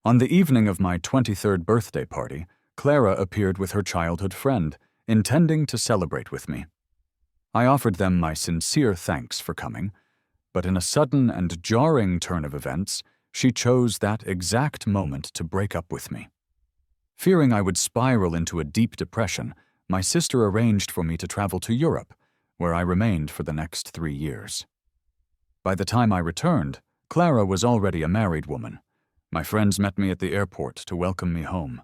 On the evening of my 23rd birthday party, Clara appeared with her childhood friend, intending to celebrate with me. I offered them my sincere thanks for coming, but in a sudden and jarring turn of events, she chose that exact moment to break up with me. Fearing I would spiral into a deep depression, my sister arranged for me to travel to Europe, where I remained for the next 3 years. By the time I returned, Clara was already a married woman. My friends met me at the airport to welcome me home.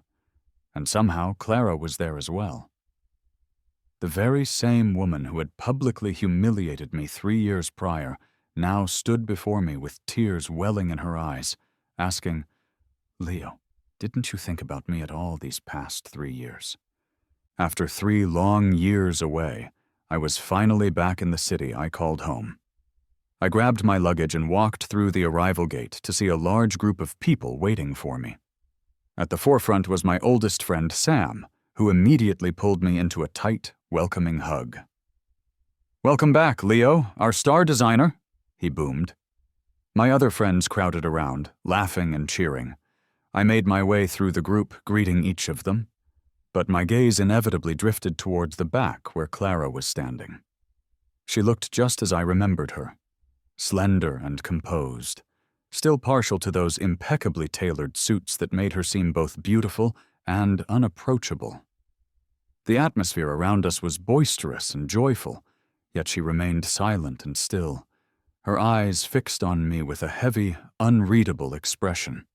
And somehow Clara was there as well. The very same woman who had publicly humiliated me 3 years prior now stood before me with tears welling in her eyes, asking, "Leo, didn't you think about me at all these past 3 years?" After 3 long years away, I was finally back in the city I called home. I grabbed my luggage and walked through the arrival gate to see a large group of people waiting for me. At the forefront was my oldest friend, Sam, who immediately pulled me into a tight, welcoming hug. "Welcome back, Leo, our star designer," he boomed. My other friends crowded around, laughing and cheering. I made my way through the group, greeting each of them, but my gaze inevitably drifted towards the back where Clara was standing. She looked just as I remembered her, slender and composed, still partial to those impeccably tailored suits that made her seem both beautiful and unapproachable. The atmosphere around us was boisterous and joyful, yet she remained silent and still, her eyes fixed on me with a heavy, unreadable expression.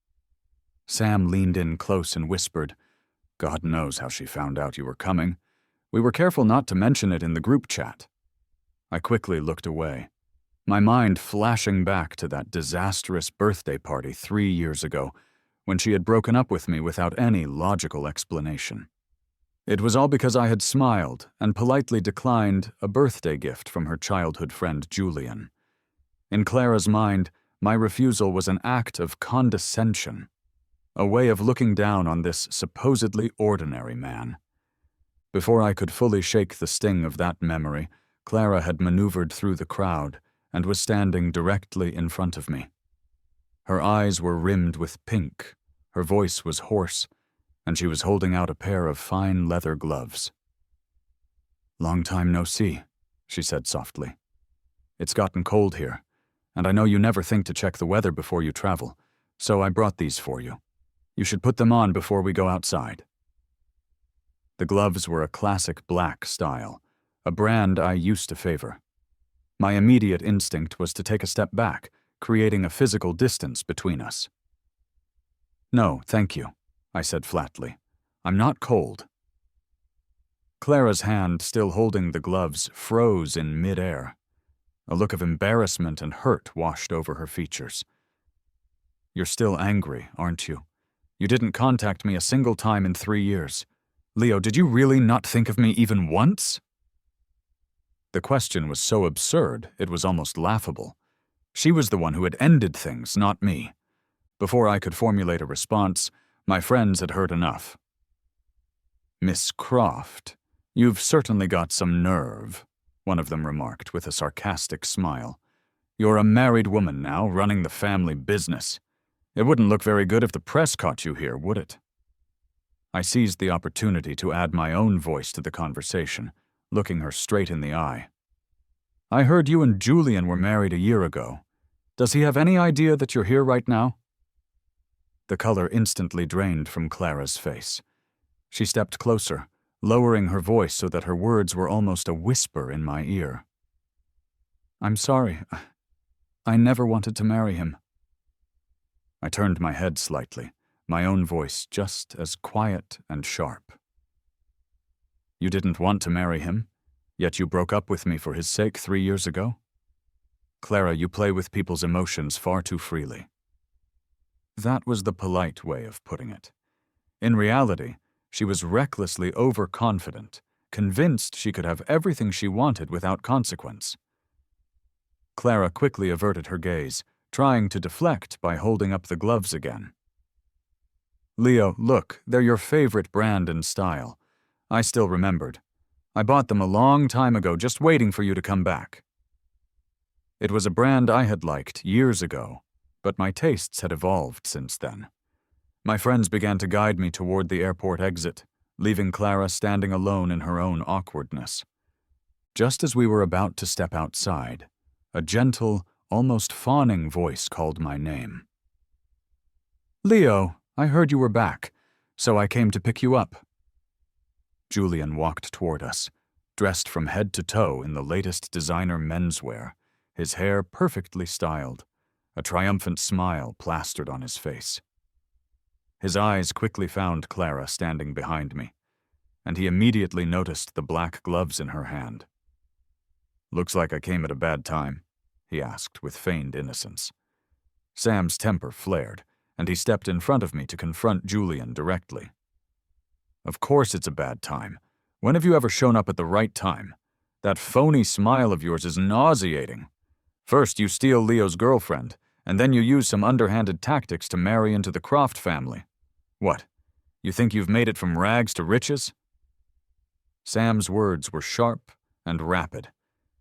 Sam leaned in close and whispered, "God knows how she found out you were coming. We were careful not to mention it in the group chat." I quickly looked away, my mind flashing back to that disastrous birthday party 3 years ago, when she had broken up with me without any logical explanation. It was all because I had smiled and politely declined a birthday gift from her childhood friend Julian. In Clara's mind, my refusal was an act of condescension, a way of looking down on this supposedly ordinary man. Before I could fully shake the sting of that memory, Clara had maneuvered through the crowd and was standing directly in front of me. Her eyes were rimmed with pink, her voice was hoarse, and she was holding out a pair of fine leather gloves. "Long time no see," she said softly. "It's gotten cold here, and I know you never think to check the weather before you travel, so I brought these for you. You should put them on before we go outside." The gloves were a classic black style, a brand I used to favor. My immediate instinct was to take a step back, creating a physical distance between us. "No, thank you," I said flatly. "I'm not cold." Clara's hand, still holding the gloves, froze in midair. A look of embarrassment and hurt washed over her features. "You're still angry, aren't you? You didn't contact me a single time in 3 years. Leo, did you really not think of me even once?" The question was so absurd, it was almost laughable. She was the one who had ended things, not me. Before I could formulate a response, my friends had heard enough. "Miss Croft, you've certainly got some nerve," one of them remarked with a sarcastic smile. "You're a married woman now, running the family business. It wouldn't look very good if the press caught you here, would it?" I seized the opportunity to add my own voice to the conversation, looking her straight in the eye. "I heard you and Julian were married a year ago. Does he have any idea that you're here right now?" The color instantly drained from Clara's face. She stepped closer, lowering her voice so that her words were almost a whisper in my ear. "I'm sorry. I never wanted to marry him." I turned my head slightly, my own voice just as quiet and sharp. "You didn't want to marry him, yet you broke up with me for his sake 3 years ago? Clara, you play with people's emotions far too freely." That was the polite way of putting it. In reality, she was recklessly overconfident, convinced she could have everything she wanted without consequence. Clara quickly averted her gaze, trying to deflect by holding up the gloves again. "Leo, look, they're your favorite brand and style. I still remembered. I bought them a long time ago, just waiting for you to come back." It was a brand I had liked years ago, but my tastes had evolved since then. My friends began to guide me toward the airport exit, leaving Clara standing alone in her own awkwardness. Just as we were about to step outside, a gentle, almost fawning voice called my name. "Leo, I heard you were back, so I came to pick you up." Julian walked toward us, dressed from head to toe in the latest designer menswear, his hair perfectly styled, a triumphant smile plastered on his face. His eyes quickly found Clara standing behind me, and he immediately noticed the black gloves in her hand. "Looks like I came at a bad time," he asked with feigned innocence. Sam's temper flared, and he stepped in front of me to confront Julian directly. "Of course it's a bad time. When have you ever shown up at the right time? That phony smile of yours is nauseating. First you steal Leo's girlfriend, and then you use some underhanded tactics to marry into the Croft family. What, you think you've made it from rags to riches?" Sam's words were sharp and rapid,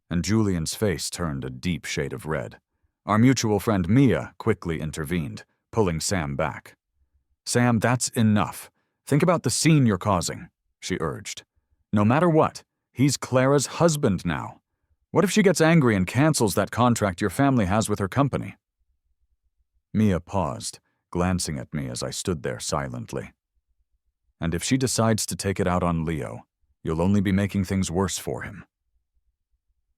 and Julian's face turned a deep shade of red. Our mutual friend Mia quickly intervened, pulling Sam back. "Sam, that's enough. Think about the scene you're causing," she urged. "No matter what, he's Clara's husband now. What if she gets angry and cancels that contract your family has with her company?" Mia paused, glancing at me as I stood there silently. "And if she decides to take it out on Leo, you'll only be making things worse for him."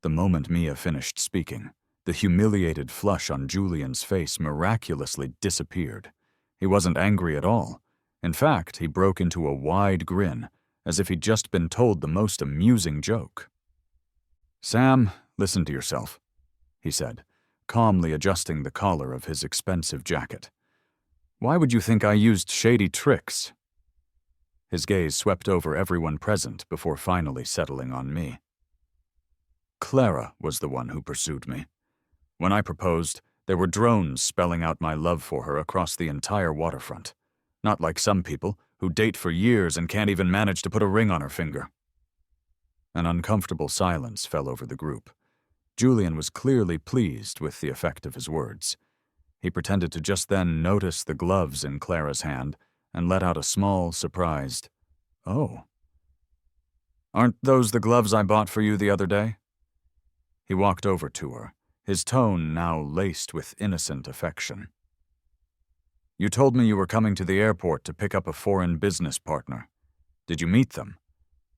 The moment Mia finished speaking, the humiliated flush on Julian's face miraculously disappeared. He wasn't angry at all. In fact, he broke into a wide grin, as if he'd just been told the most amusing joke. "Sam, listen to yourself," he said, calmly adjusting the collar of his expensive jacket. "Why would you think I used shady tricks?" His gaze swept over everyone present before finally settling on me. "Clara was the one who pursued me. When I proposed, there were drones spelling out my love for her across the entire waterfront. Not like some people, who date for years and can't even manage to put a ring on her finger." An uncomfortable silence fell over the group. Julian was clearly pleased with the effect of his words. He pretended to just then notice the gloves in Clara's hand and let out a small, surprised, "Oh. Aren't those the gloves I bought for you the other day?" He walked over to her, his tone now laced with innocent affection. "You told me you were coming to the airport to pick up a foreign business partner. Did you meet them?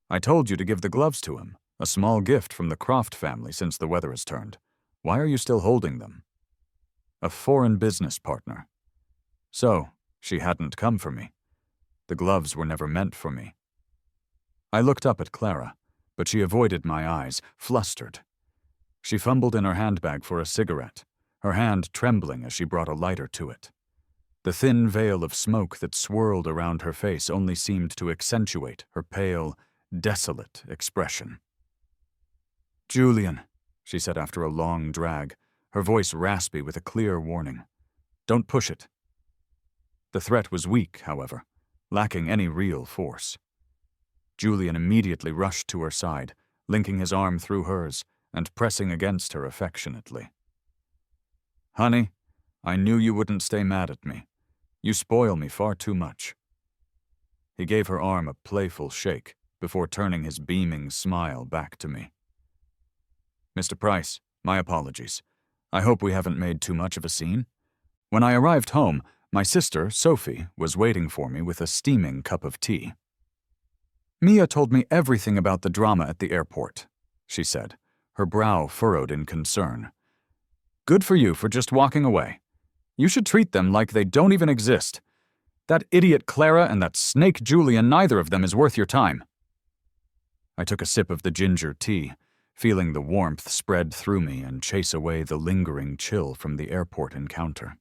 I told you to give the gloves to him, a small gift from the Croft family since the weather has turned. Why are you still holding them?" A foreign business partner. So, she hadn't come for me. The gloves were never meant for me. I looked up at Clara, but she avoided my eyes, flustered. She fumbled in her handbag for a cigarette, her hand trembling as she brought a lighter to it. The thin veil of smoke that swirled around her face only seemed to accentuate her pale, desolate expression. "Julian," she said after a long drag, her voice raspy with a clear warning. "Don't push it." The threat was weak, however, lacking any real force. Julian immediately rushed to her side, linking his arm through hers and pressing against her affectionately. "Honey, I knew you wouldn't stay mad at me. You spoil me far too much." He gave her arm a playful shake before turning his beaming smile back to me. "Mr. Price, my apologies. I hope we haven't made too much of a scene. When I arrived home, my sister, Sophie, was waiting for me with a steaming cup of tea." "Mia told me everything about the drama at the airport," she said, her brow furrowed in concern. "Good for you for just walking away. You should treat them like they don't even exist. That idiot Clara and that snake Julian, neither of them is worth your time." I took a sip of the ginger tea, feeling the warmth spread through me and chase away the lingering chill from the airport encounter.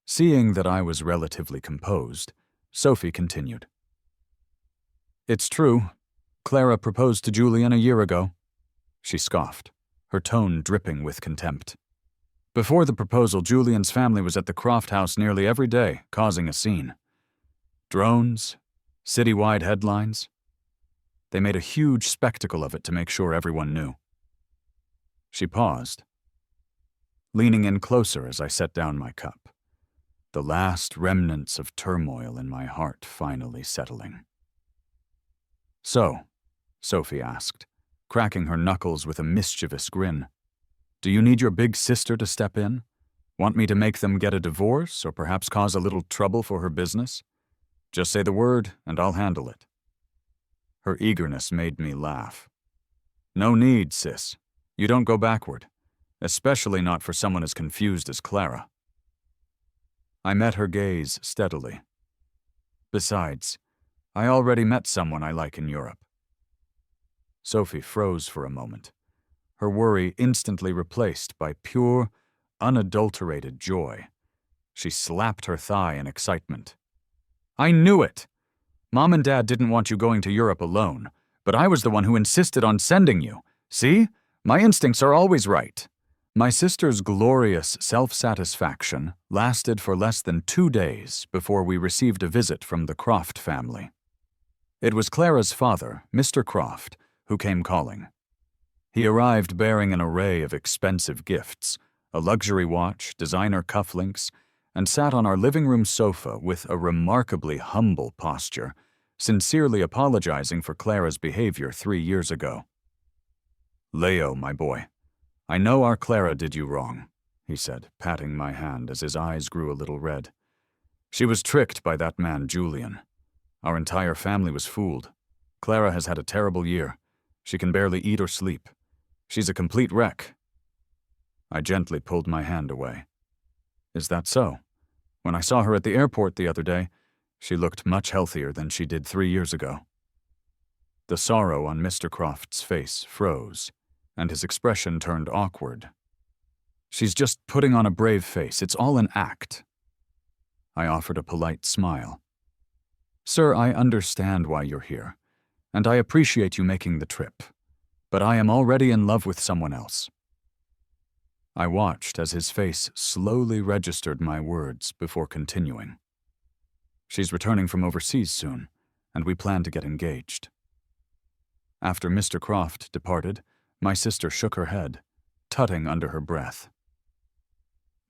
Seeing that I was relatively composed, Sophie continued. "It's true. Clara proposed to Julian a year ago." She scoffed, her tone dripping with contempt. "Before the proposal, Julian's family was at the Croft house nearly every day, causing a scene. Drones, citywide headlines. They made a huge spectacle of it to make sure everyone knew." She paused, leaning in closer as I set down my cup. the last remnants of turmoil in my heart finally settling. "So," Sophie asked, cracking her knuckles with a mischievous grin, "do you need your big sister to step in? Want me to make them get a divorce or perhaps cause a little trouble for her business? Just say the word and I'll handle it." Her eagerness made me laugh. "No need, sis. You don't go backward, especially not for someone as confused as Clara." I met her gaze steadily. "Besides, I already met someone I like in Europe." Sophie froze for a moment, her worry instantly replaced by pure, unadulterated joy. She slapped her thigh in excitement. "I knew it! Mom and Dad didn't want you going to Europe alone, but I was the one who insisted on sending you. See? My instincts are always right." My sister's glorious self-satisfaction lasted for less than 2 days before we received a visit from the Croft family. It was Clara's father, Mr. Croft, who came calling. He arrived bearing an array of expensive gifts, a luxury watch, designer cufflinks, and sat on our living room sofa with a remarkably humble posture, sincerely apologizing for Clara's behavior 3 years ago. "Leo, my boy, I know our Clara did you wrong," he said, patting my hand as his eyes grew a little red. "She was tricked by that man, Julian. Our entire family was fooled. Clara has had a terrible year. She can barely eat or sleep. She's a complete wreck." I gently pulled my hand away. "Is that so? When I saw her at the airport the other day, she looked much healthier than she did 3 years ago." The sorrow on Mr. Croft's face froze, and his expression turned awkward. "She's just putting on a brave face. It's all an act." I offered a polite smile. "Sir, I understand why you're here, and I appreciate you making the trip, but I am already in love with someone else." I watched as his face slowly registered my words before continuing. "She's returning from overseas soon, and we plan to get engaged." After Mr. Croft departed, my sister shook her head, tutting under her breath.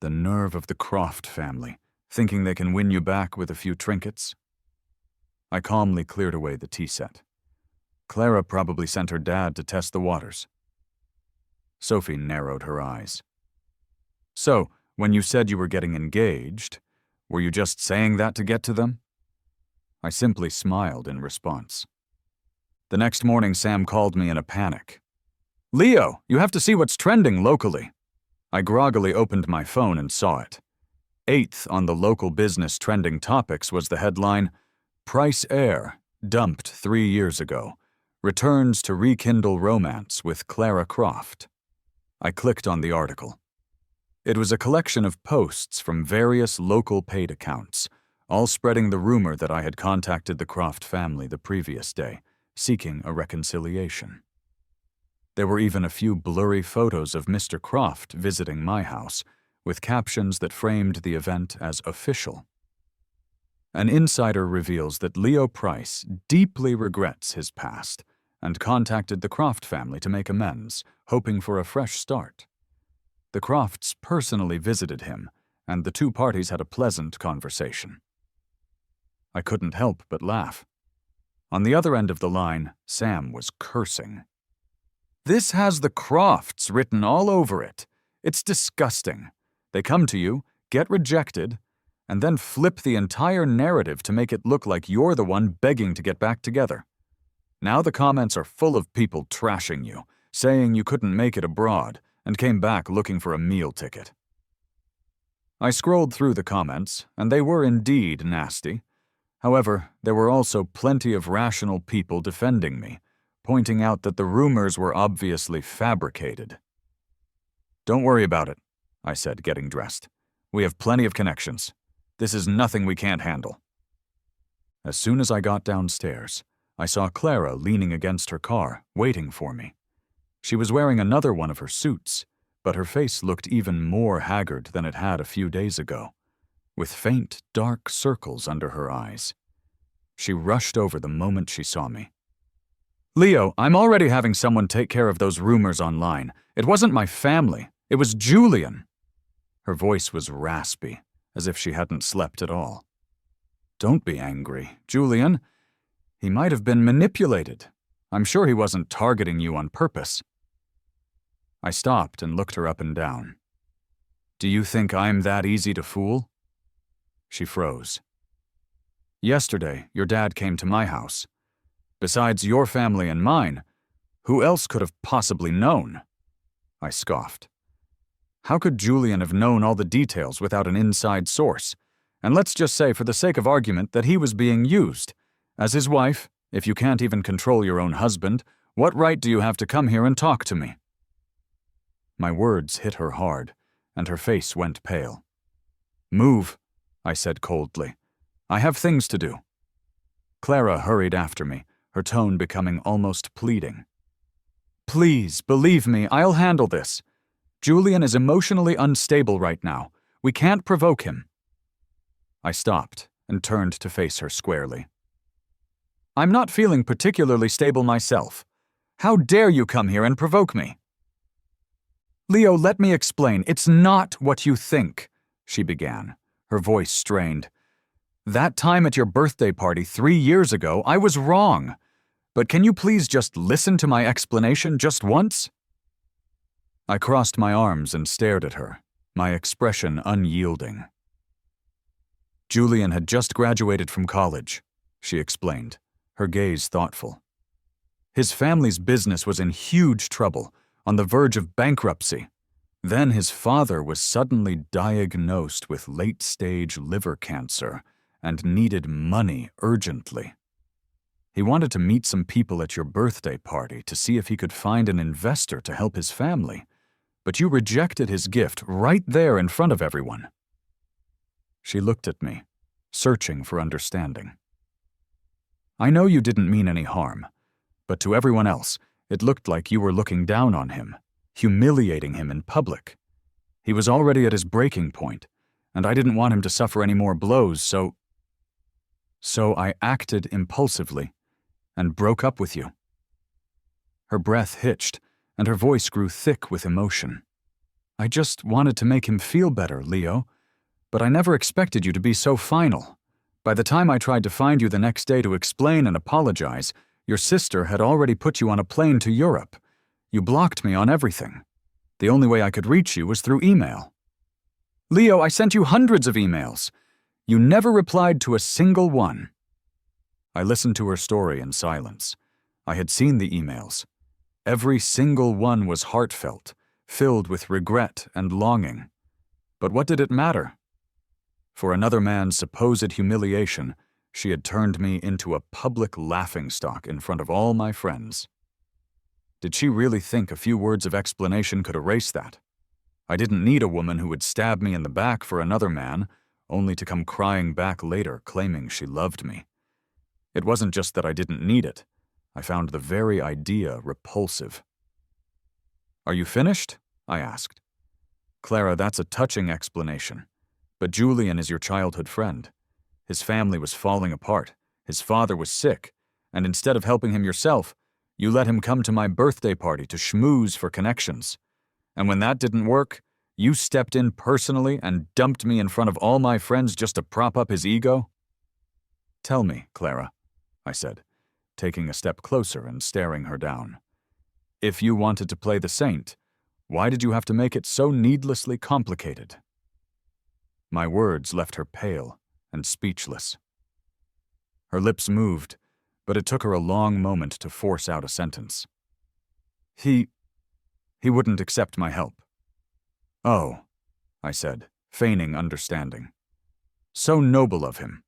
"The nerve of the Croft family, thinking they can win you back with a few trinkets." I calmly cleared away the tea set. "Clara probably sent her dad to test the waters." Sophie narrowed her eyes. "So, when you said you were getting engaged, were you just saying that to get to them?" I simply smiled in response. The next morning, Sam called me in a panic. "Leo, you have to see what's trending locally." I groggily opened my phone and saw it. 8th on the local business trending topics was the headline, "Price Heir, dumped 3 years ago, returns to rekindle romance with Clara Croft." I clicked on the article. It was a collection of posts from various local paid accounts, all spreading the rumor that I had contacted the Croft family the previous day, seeking a reconciliation. There were even a few blurry photos of Mr. Croft visiting my house, with captions that framed the event as official. An insider reveals that Leo Price deeply regrets his past and contacted the Croft family to make amends, hoping for a fresh start. The Crofts personally visited him, and the 2 parties had a pleasant conversation. I couldn't help but laugh. On the other end of the line, Sam was cursing. "This has the Crofts written all over it. It's disgusting. They come to you, get rejected, and then flip the entire narrative to make it look like you're the one begging to get back together. Now the comments are full of people trashing you, saying you couldn't make it abroad, and came back looking for a meal ticket." I scrolled through the comments, and they were indeed nasty. However, there were also plenty of rational people defending me, pointing out that the rumors were obviously fabricated. "Don't worry about it," I said, getting dressed. "We have plenty of connections. This is nothing we can't handle." As soon as I got downstairs, I saw Clara leaning against her car, waiting for me. She was wearing another one of her suits, but her face looked even more haggard than it had a few days ago, with faint, dark circles under her eyes. She rushed over the moment she saw me. "Leo, I'm already having someone take care of those rumors online. It wasn't my family. It was Julian." Her voice was raspy, as if she hadn't slept at all. "Don't be angry, Julian. He might have been manipulated. I'm sure he wasn't targeting you on purpose." I stopped and looked her up and down. "Do you think I'm that easy to fool?" She froze. "Yesterday, your dad came to my house. Besides your family and mine, who else could have possibly known?" I scoffed. "How could Julian have known all the details without an inside source? And let's just say, for the sake of argument, that he was being used. As his wife, if you can't even control your own husband, what right do you have to come here and talk to me?" My words hit her hard, and her face went pale. "Move," I said coldly. "I have things to do." Clara hurried after me, her tone becoming almost pleading. "Please, believe me, I'll handle this. Julian is emotionally unstable right now. We can't provoke him." I stopped and turned to face her squarely. "I'm not feeling particularly stable myself. How dare you come here and provoke me?" "Leo, let me explain. It's not what you think," she began, her voice strained. "That time at your birthday party 3 years ago, I was wrong. But can you please just listen to my explanation just once?" I crossed my arms and stared at her, my expression unyielding. "Julian had just graduated from college," she explained, her gaze thoughtful. "His family's business was in huge trouble, on the verge of bankruptcy. Then his father was suddenly diagnosed with late-stage liver cancer and needed money urgently. He wanted to meet some people at your birthday party to see if he could find an investor to help his family, but you rejected his gift right there in front of everyone." She looked at me, searching for understanding. "I know you didn't mean any harm, but to everyone else, it looked like you were looking down on him, humiliating him in public. He was already at his breaking point, and I didn't want him to suffer any more blows, so I acted impulsively and broke up with you." Her breath hitched, and her voice grew thick with emotion. "I just wanted to make him feel better, Leo, but I never expected you to be so final. By the time I tried to find you the next day to explain and apologize, your sister had already put you on a plane to Europe. You blocked me on everything. The only way I could reach you was through email. Leo, I sent you hundreds of emails. You never replied to a single one." I listened to her story in silence. I had seen the emails. Every single one was heartfelt, filled with regret and longing. But what did it matter? For another man's supposed humiliation, she had turned me into a public laughingstock in front of all my friends. Did she really think a few words of explanation could erase that? I didn't need a woman who would stab me in the back for another man, only to come crying back later claiming she loved me. It wasn't just that I didn't need it. I found the very idea repulsive. "Are you finished?" I asked. "Clara, that's a touching explanation. But Julian is your childhood friend. His family was falling apart, his father was sick, and instead of helping him yourself, you let him come to my birthday party to schmooze for connections. And when that didn't work, you stepped in personally and dumped me in front of all my friends just to prop up his ego?" "Tell me, Clara," I said, taking a step closer and staring her down. "If you wanted to play the saint, why did you have to make it so needlessly complicated?" My words left her pale and speechless. Her lips moved, but it took her a long moment to force out a sentence. He wouldn't accept my help." "Oh," I said, feigning understanding. "So noble of him.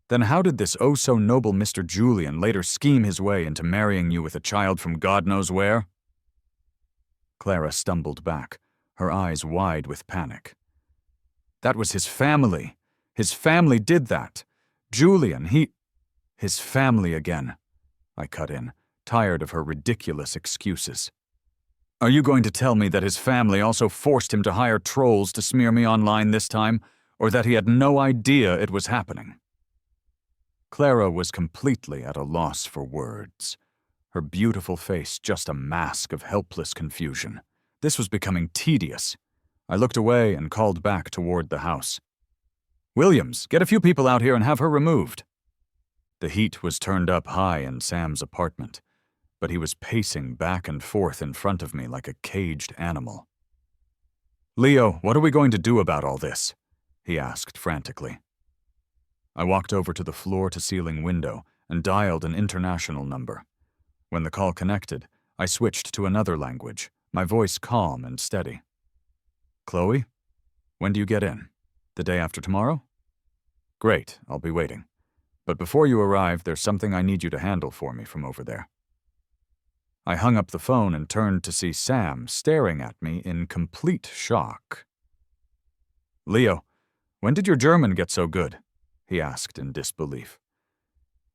Then how did this oh-so-noble Mr. Julian later scheme his way into marrying you with a child from God knows where?" Clara stumbled back, her eyes wide with panic. "That was his family. His family did that. Julian, his family again," I cut in, tired of her ridiculous excuses. "Are you going to tell me that his family also forced him to hire trolls to smear me online this time, or that he had no idea it was happening?" Clara was completely at a loss for words, her beautiful face just a mask of helpless confusion. This was becoming tedious. I looked away and called back toward the house. Williams, get a few people out here and have her removed. The heat was turned up high in Sam's apartment, but he was pacing back and forth in front of me like a caged animal. Leo, what are we going to do about all this? He asked frantically. I walked over to the floor-to-ceiling window and dialed an international number. When the call connected, I switched to another language, my voice calm and steady. Chloe? When do you get in? The day after tomorrow? Great, I'll be waiting. But before you arrive, there's something I need you to handle for me from over there. I hung up the phone and turned to see Sam staring at me in complete shock. Leo, when did your German get so good? He asked in disbelief.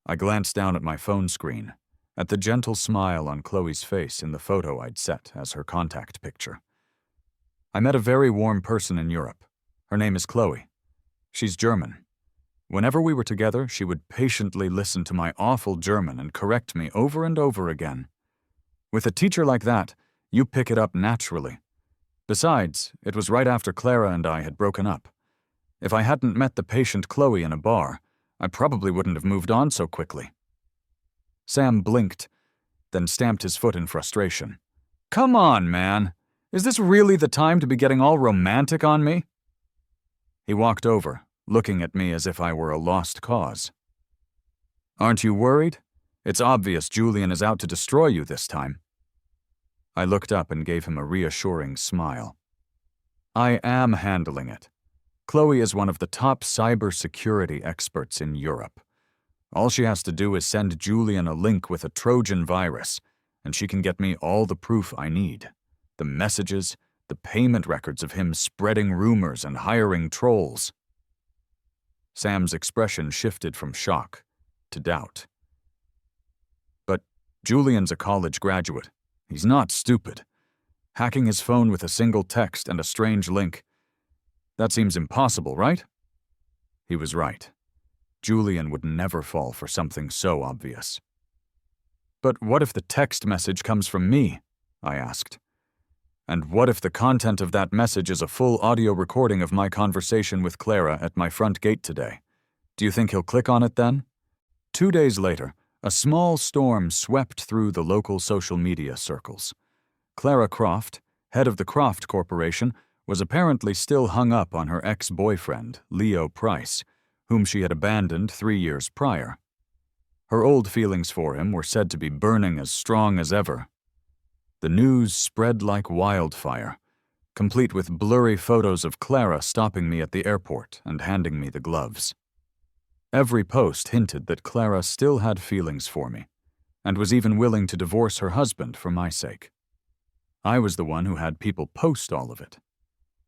I glanced down at my phone screen, at the gentle smile on Chloe's face in the photo I'd set as her contact picture. I met a very warm person in Europe. Her name is Chloe. She's German. Whenever we were together, she would patiently listen to my awful German and correct me over and over again. With a teacher like that, you pick it up naturally. Besides, it was right after Clara and I had broken up. If I hadn't met the patient Chloe in a bar, I probably wouldn't have moved on so quickly. Sam blinked, then stamped his foot in frustration. Come on, man. Is this really the time to be getting all romantic on me? He walked over, looking at me as if I were a lost cause. Aren't you worried? It's obvious Julian is out to destroy you this time. I looked up and gave him a reassuring smile. I am handling it. Chloe is one of the top cybersecurity experts in Europe. All she has to do is send Julian a link with a Trojan virus, and she can get me all the proof I need. The messages, the payment records of him spreading rumors and hiring trolls. Sam's expression shifted from shock to doubt. But Julian's a college graduate. He's not stupid. Hacking his phone with a single text and a strange link. That seems impossible, right? He was right. Julian would never fall for something so obvious. But what if the text message comes from me? I asked. And what if the content of that message is a full audio recording of my conversation with Clara at my front gate today? Do you think he'll click on it then? 2 days later, a small storm swept through the local social media circles. Clara Croft, head of the Croft Corporation, was apparently still hung up on her ex-boyfriend, Leo Price, whom she had abandoned 3 years prior. Her old feelings for him were said to be burning as strong as ever. The news spread like wildfire, complete with blurry photos of Clara stopping me at the airport and handing me the gloves. Every post hinted that Clara still had feelings for me, and was even willing to divorce her husband for my sake. I was the one who had people post all of it.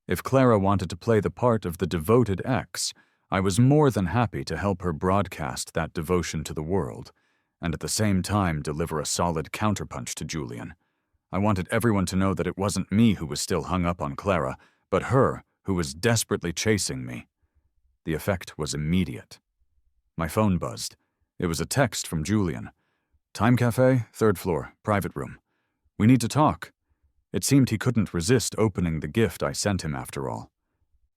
If Clara wanted to play the part of the devoted ex, I was more than happy to help her broadcast that devotion to the world, and at the same time deliver a solid counterpunch to Julian. I wanted everyone to know that it wasn't me who was still hung up on Clara, but her who was desperately chasing me. The effect was immediate. My phone buzzed. It was a text from Julian. Time Cafe, 3rd floor, private room. We need to talk. It seemed he couldn't resist opening the gift I sent him after all.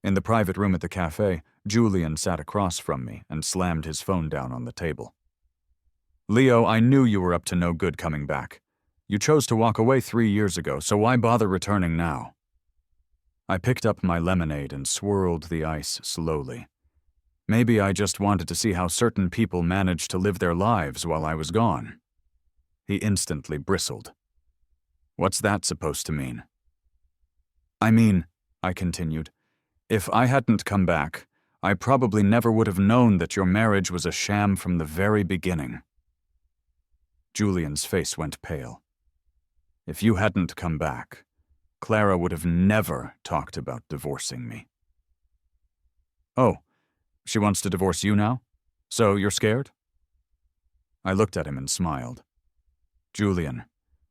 In the private room at the cafe, Julian sat across from me and slammed his phone down on the table. Leo, I knew you were up to no good coming back. You chose to walk away 3 years ago, so why bother returning now? I picked up my lemonade and swirled the ice slowly. Maybe I just wanted to see how certain people managed to live their lives while I was gone. He instantly bristled. What's that supposed to mean? I mean, I continued, if I hadn't come back, I probably never would have known that your marriage was a sham from the very beginning. Julian's face went pale. If you hadn't come back, Clara would have never talked about divorcing me. Oh, she wants to divorce you now? So you're scared? I looked at him and smiled. Julian,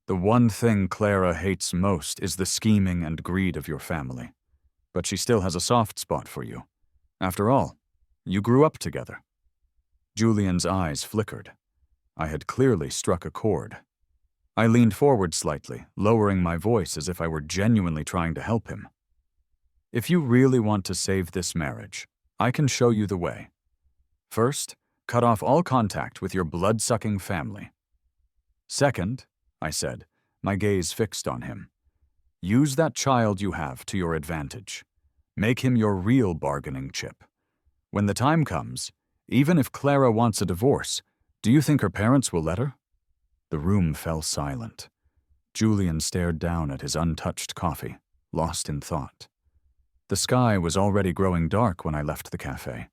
the one thing Clara hates most is the scheming and greed of your family. But she still has a soft spot for you. After all, you grew up together. Julian's eyes flickered. I had clearly struck a chord. I leaned forward slightly, lowering my voice as if I were genuinely trying to help him. If you really want to save this marriage, I can show you the way. First, cut off all contact with your blood-sucking family. Second, I said, my gaze fixed on him, use that child you have to your advantage. Make him your real bargaining chip. When the time comes, even if Clara wants a divorce, do you think her parents will let her? The room fell silent. Julian stared down at his untouched coffee, lost in thought. The sky was already growing dark when I left the cafe.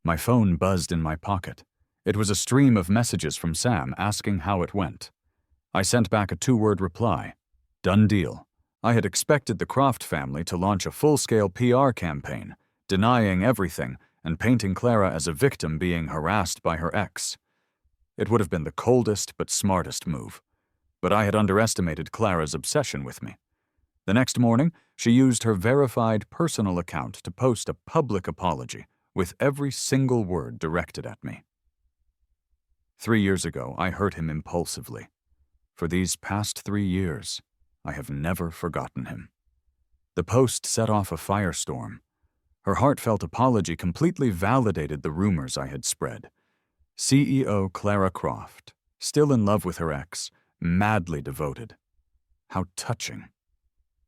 My phone buzzed in my pocket. It was a stream of messages from Sam asking how it went. I sent back a 2-word reply. Done deal. I had expected the Croft family to launch a full-scale PR campaign, denying everything and painting Clara as a victim being harassed by her ex. It would have been the coldest but smartest move. But I had underestimated Clara's obsession with me. The next morning, she used her verified personal account to post a public apology, with every single word directed at me. 3 years ago, I hurt him impulsively. For these past 3 years, I have never forgotten him. The post set off a firestorm. Her heartfelt apology completely validated the rumors I had spread. CEO Clara Croft, still in love with her ex, madly devoted. How touching.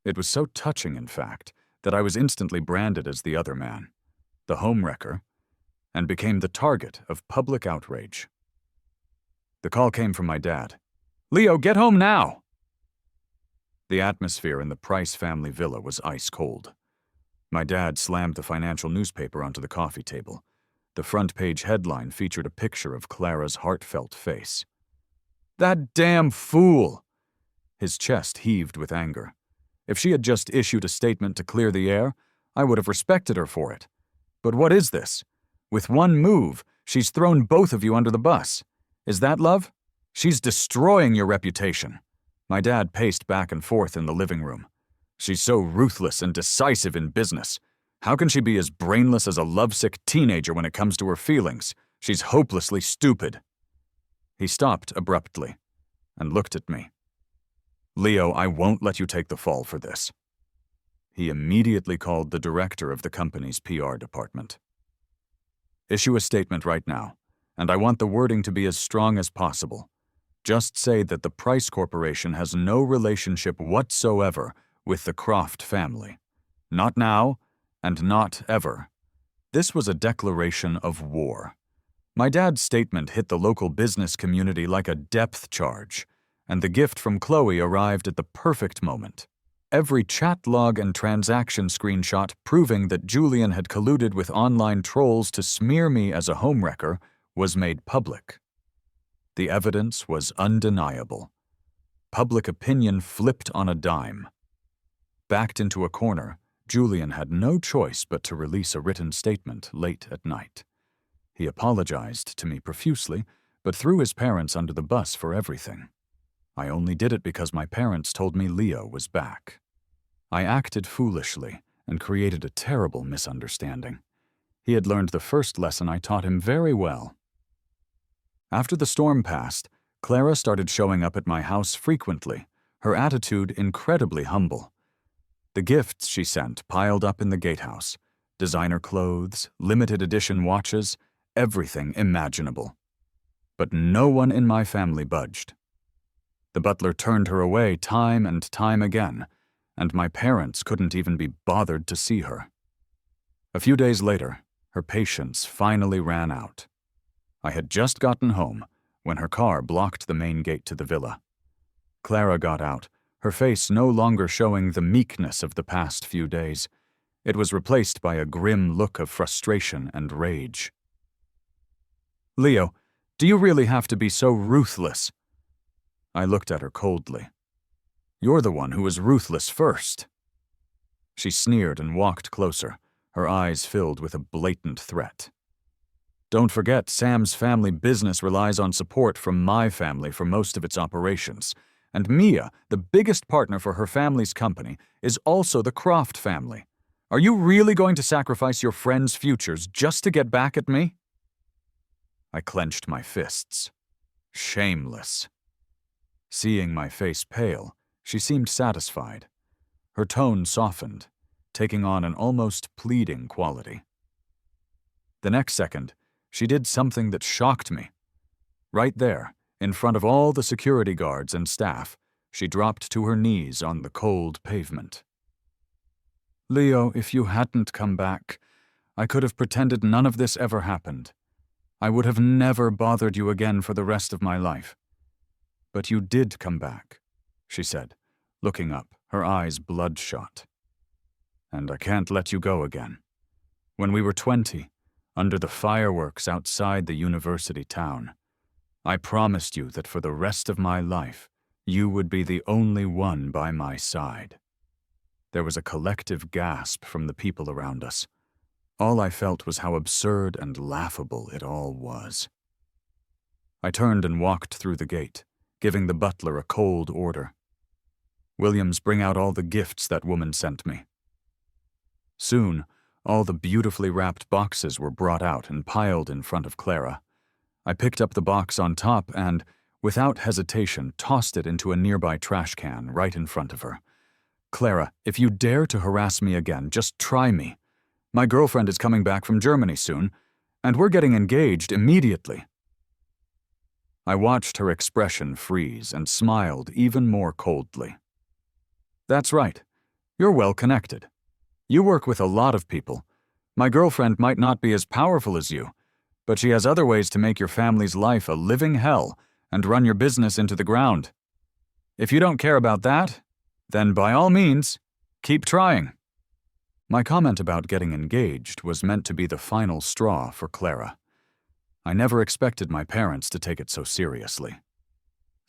It was so touching, in fact, that I was instantly branded as the other man, the homewrecker, and became the target of public outrage. The call came from my dad. "Leo, get home now!" The atmosphere in the Price family villa was ice cold. My dad slammed the financial newspaper onto the coffee table. The front-page headline featured a picture of Clara's heartfelt face. "That damn fool!" His chest heaved with anger. If she had just issued a statement to clear the air, I would have respected her for it. But what is this? With one move, she's thrown both of you under the bus. Is that love? She's destroying your reputation. My dad paced back and forth in the living room. She's so ruthless and decisive in business. How can she be as brainless as a lovesick teenager when it comes to her feelings? She's hopelessly stupid. He stopped abruptly and looked at me. "Leo, I won't let you take the fall for this." He immediately called the director of the company's PR department. "Issue a statement right now, and I want the wording to be as strong as possible. Just say that the Price Corporation has no relationship whatsoever with the Croft family. Not now, and not ever." This was a declaration of war. My dad's statement hit the local business community like a depth charge, and the gift from Chloe arrived at the perfect moment. Every chat log and transaction screenshot proving that Julian had colluded with online trolls to smear me as a homewrecker was made public. The evidence was undeniable. Public opinion flipped on a dime. Backed into a corner, Julian had no choice but to release a written statement late at night. He apologized to me profusely, but threw his parents under the bus for everything. I only did it because my parents told me Leo was back. I acted foolishly and created a terrible misunderstanding. He had learned the first lesson I taught him very well. After the storm passed, Clara started showing up at my house frequently, her attitude incredibly humble. The gifts she sent piled up in the gatehouse: designer clothes, limited edition watches, everything imaginable. But no one in my family budged. The butler turned her away time and time again, and my parents couldn't even be bothered to see her. A few days later, her patience finally ran out. I had just gotten home when her car blocked the main gate to the villa. Clara got out, her face no longer showing the meekness of the past few days. It was replaced by a grim look of frustration and rage. "Leo, do you really have to be so ruthless?" I looked at her coldly. "You're the one who was ruthless first." She sneered and walked closer, her eyes filled with a blatant threat. "Don't forget, Sam's family business relies on support from my family for most of its operations. And Mia, the biggest partner for her family's company, is also the Croft family. Are you really going to sacrifice your friends' futures just to get back at me?" I clenched my fists. Shameless. Seeing my face pale, she seemed satisfied. Her tone softened, taking on an almost pleading quality. The next second, she did something that shocked me. Right there, in front of all the security guards and staff, she dropped to her knees on the cold pavement. "Leo, if you hadn't come back, I could have pretended none of this ever happened. I would have never bothered you again for the rest of my life. But you did come back," she said, looking up, her eyes bloodshot. "And I can't let you go again. When we were 20, under the fireworks outside the university town, I promised you that for the rest of my life, you would be the only one by my side." There was a collective gasp from the people around us. All I felt was how absurd and laughable it all was. I turned and walked through the gate, giving the butler a cold order. "Williams, bring out all the gifts that woman sent me." Soon, all the beautifully wrapped boxes were brought out and piled in front of Clara. I picked up the box on top and, without hesitation, tossed it into a nearby trash can right in front of her. "Clara, if you dare to harass me again, just try me. My girlfriend is coming back from Germany soon, and we're getting engaged immediately." I watched her expression freeze and smiled even more coldly. "That's right. You're well connected. You work with a lot of people. My girlfriend might not be as powerful as you, but she has other ways to make your family's life a living hell and run your business into the ground. If you don't care about that, then by all means, keep trying." My comment about getting engaged was meant to be the final straw for Clara. I never expected my parents to take it so seriously.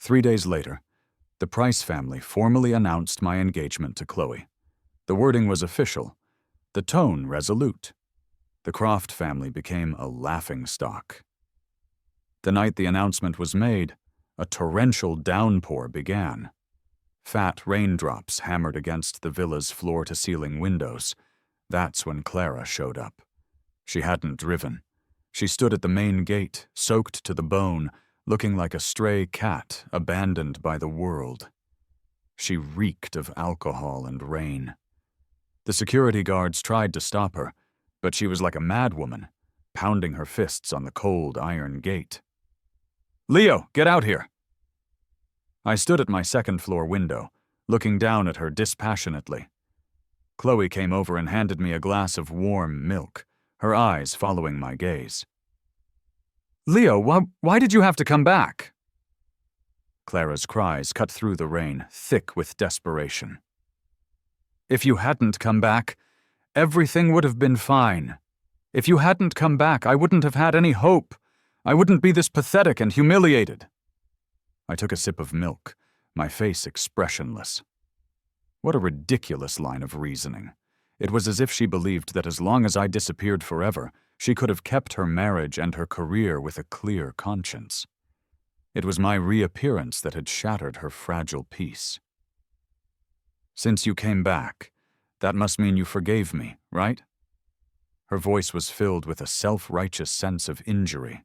3 days later, the Price family formally announced my engagement to Chloe. The wording was official, the tone resolute. The Croft family became a laughingstock. The night the announcement was made, a torrential downpour began. Fat raindrops hammered against the villa's floor-to-ceiling windows. That's when Clara showed up. She hadn't driven. She stood at the main gate, soaked to the bone, looking like a stray cat abandoned by the world. She reeked of alcohol and rain. The security guards tried to stop her, but she was like a madwoman, pounding her fists on the cold iron gate. "Leo, get out here!" I stood at my second-floor window, looking down at her dispassionately. Chloe came over and handed me a glass of warm milk, her eyes following my gaze. "Leo, why did you have to come back?" Clara's cries cut through the rain, thick with desperation. "If you hadn't come back, everything would have been fine. If you hadn't come back, I wouldn't have had any hope. I wouldn't be this pathetic and humiliated." I took a sip of milk, my face expressionless. What a ridiculous line of reasoning. It was as if she believed that as long as I disappeared forever, she could have kept her marriage and her career with a clear conscience. It was my reappearance that had shattered her fragile peace. "Since you came back, that must mean you forgave me, right?" Her voice was filled with a self-righteous sense of injury.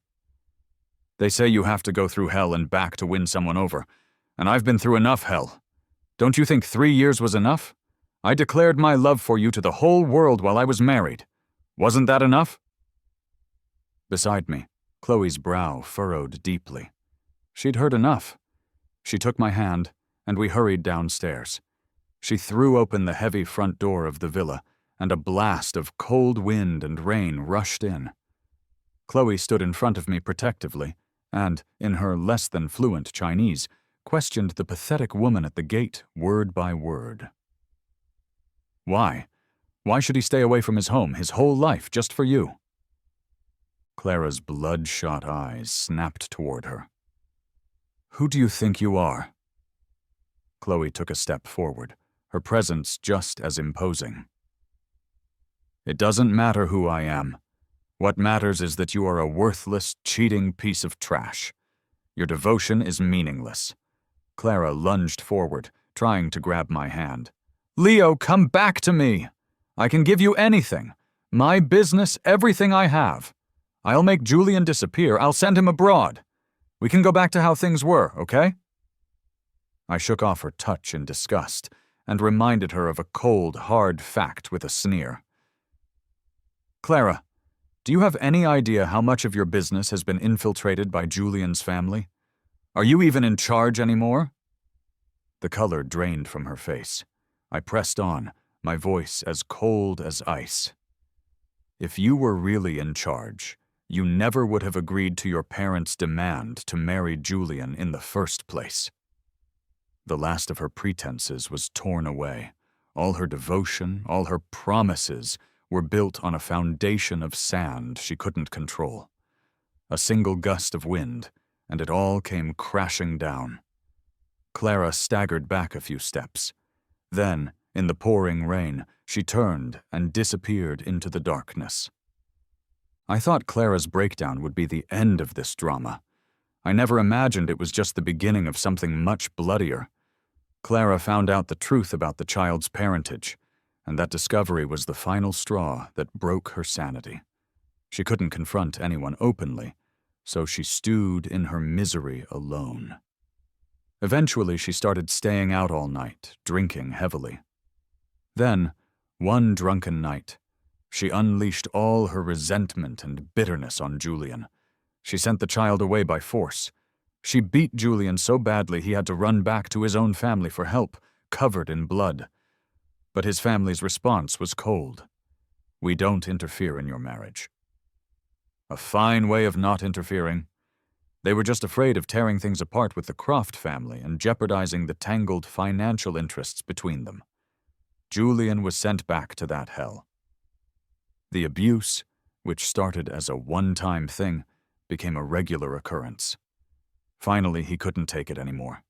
"They say you have to go through hell and back to win someone over, and I've been through enough hell. Don't you think 3 years was enough? I declared my love for you to the whole world while I was married. Wasn't that enough?" Beside me, Chloe's brow furrowed deeply. She'd heard enough. She took my hand, and we hurried downstairs. She threw open the heavy front door of the villa, and a blast of cold wind and rain rushed in. Chloe stood in front of me protectively, and, in her less-than-fluent Chinese, questioned the pathetic woman at the gate word by word. "Why? Why should he stay away from his home his whole life just for you?" Clara's bloodshot eyes snapped toward her. "Who do you think you are?" Chloe took a step forward, her presence just as imposing. "It doesn't matter who I am. What matters is that you are a worthless, cheating piece of trash. Your devotion is meaningless." Clara lunged forward, trying to grab my hand. "Leo, come back to me! I can give you anything. My business, everything I have. I'll make Julian disappear. I'll send him abroad. We can go back to how things were, okay?" I shook off her touch in disgust and reminded her of a cold, hard fact with a sneer. "Clara, Do you have any idea how much of your business has been infiltrated by Julian's family? Are you even in charge anymore?" The color drained from her face. I pressed on, my voice as cold as ice. "If you were really in charge, you never would have agreed to your parents' demand to marry Julian in the first place." The last of her pretenses was torn away. All her devotion, all her promises were built on a foundation of sand she couldn't control. A single gust of wind, and it all came crashing down. Clara staggered back a few steps. Then, in the pouring rain, she turned and disappeared into the darkness. I thought Clara's breakdown would be the end of this drama. I never imagined it was just the beginning of something much bloodier. Clara found out the truth about the child's parentage, and that discovery was the final straw that broke her sanity. She couldn't confront anyone openly, so she stewed in her misery alone. Eventually, she started staying out all night, drinking heavily. Then, one drunken night, she unleashed all her resentment and bitterness on Julian. She sent the child away by force. She beat Julian so badly he had to run back to his own family for help, covered in blood. But his family's response was cold. "We don't interfere in your marriage." A fine way of not interfering. They were just afraid of tearing things apart with the Croft family and jeopardizing the tangled financial interests between them. Julian was sent back to that hell. The abuse, which started as a one-time thing, became a regular occurrence. Finally, he couldn't take it anymore.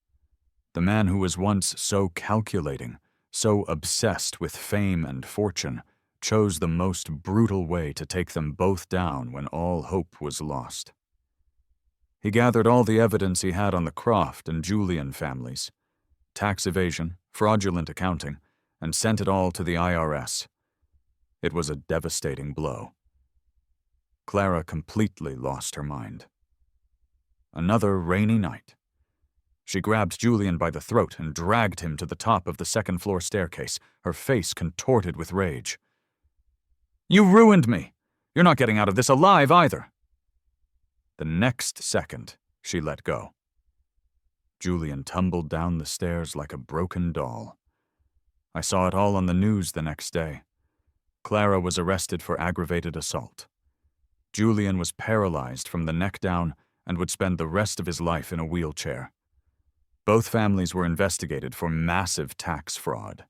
The man who was once so calculating, so obsessed with fame and fortune, chose the most brutal way to take them both down when all hope was lost. He gathered all the evidence he had on the Croft and Julian families, tax evasion, fraudulent accounting, and sent it all to the IRS. It was a devastating blow. Clara completely lost her mind. Another rainy night. She grabbed Julian by the throat and dragged him to the top of the second-floor staircase, her face contorted with rage. "You ruined me! You're not getting out of this alive either!" The next second, she let go. Julian tumbled down the stairs like a broken doll. I saw it all on the news the next day. Clara was arrested for aggravated assault. Julian was paralyzed from the neck down and would spend the rest of his life in a wheelchair. Both families were investigated for massive tax fraud.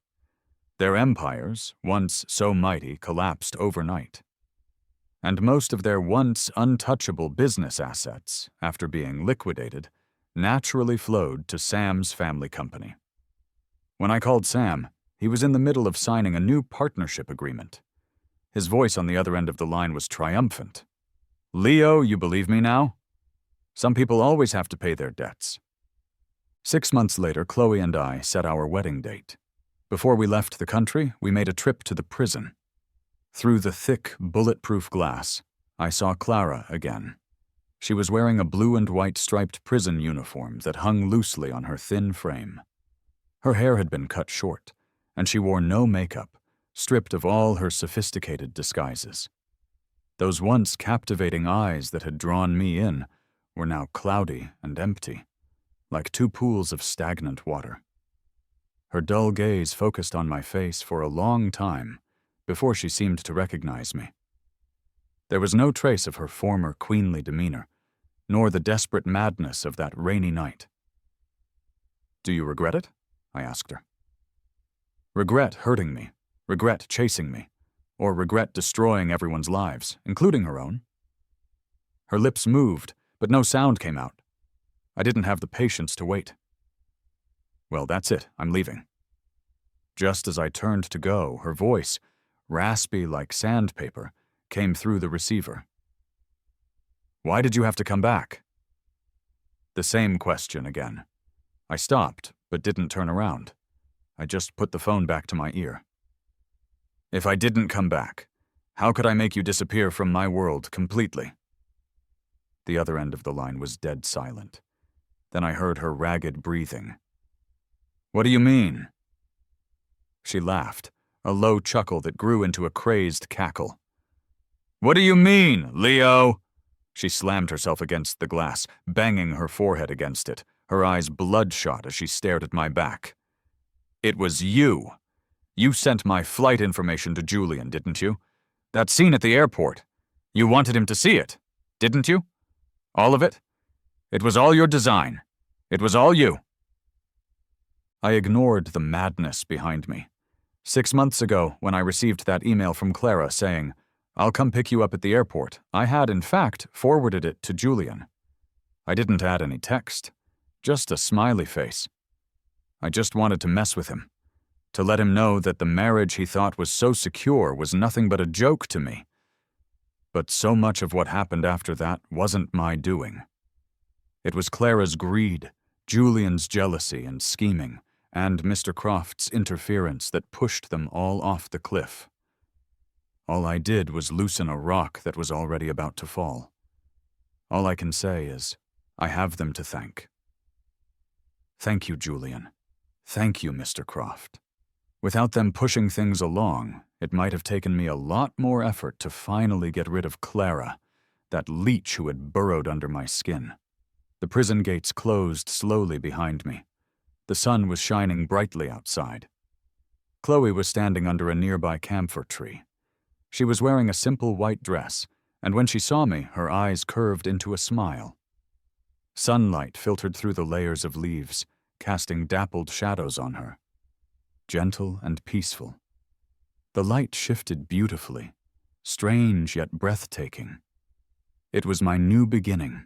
Their empires, once so mighty, collapsed overnight. And most of their once untouchable business assets, after being liquidated, naturally flowed to Sam's family company. When I called Sam, he was in the middle of signing a new partnership agreement. His voice on the other end of the line was triumphant. "Leo, you believe me now? Some people always have to pay their debts." 6 months later, Chloe and I set our wedding date. Before we left the country, we made a trip to the prison. Through the thick, bulletproof glass, I saw Clara again. She was wearing a blue and white striped prison uniform that hung loosely on her thin frame. Her hair had been cut short, and she wore no makeup, stripped of all her sophisticated disguises. Those once captivating eyes that had drawn me in were now cloudy and empty, like two pools of stagnant water. Her dull gaze focused on my face for a long time before she seemed to recognize me. There was no trace of her former queenly demeanor, nor the desperate madness of that rainy night. "Do you regret it?" I asked her. Regret hurting me, regret chasing me, or regret destroying everyone's lives, including her own? Her lips moved, but no sound came out. I didn't have the patience to wait. "Well, that's it. I'm leaving." Just as I turned to go, her voice, raspy like sandpaper, came through the receiver. "Why did you have to come back?" The same question again. I stopped, but didn't turn around. I just put the phone back to my ear. "If I didn't come back, how could I make you disappear from my world completely?" The other end of the line was dead silent. Then I heard her ragged breathing. "What do you mean?" She laughed, a low chuckle that grew into a crazed cackle. What do you mean, Leo? She slammed herself against the glass, banging her forehead against it, her eyes bloodshot as she stared at my back. It was you. You sent my flight information to Julian, didn't you? That scene at the airport. You wanted him to see it, didn't you? All of it? It was all your design. It was all you. I ignored the madness behind me. 6 months ago, when I received that email from Clara saying, "I'll come pick you up at the airport," I had, in fact, forwarded it to Julian. I didn't add any text, just a smiley face. I just wanted to mess with him, to let him know that the marriage he thought was so secure was nothing but a joke to me. But so much of what happened after that wasn't my doing. It was Clara's greed, Julian's jealousy and scheming, and Mr. Croft's interference that pushed them all off the cliff. All I did was loosen a rock that was already about to fall. All I can say is, I have them to thank. Thank you, Julian. Thank you, Mr. Croft. Without them pushing things along, it might have taken me a lot more effort to finally get rid of Clara, that leech who had burrowed under my skin. The prison gates closed slowly behind me. The sun was shining brightly outside. Chloe was standing under a nearby camphor tree. She was wearing a simple white dress, and when she saw me, her eyes curved into a smile. Sunlight filtered through the layers of leaves, casting dappled shadows on her. Gentle and peaceful. The light shifted beautifully, strange yet breathtaking. It was my new beginning.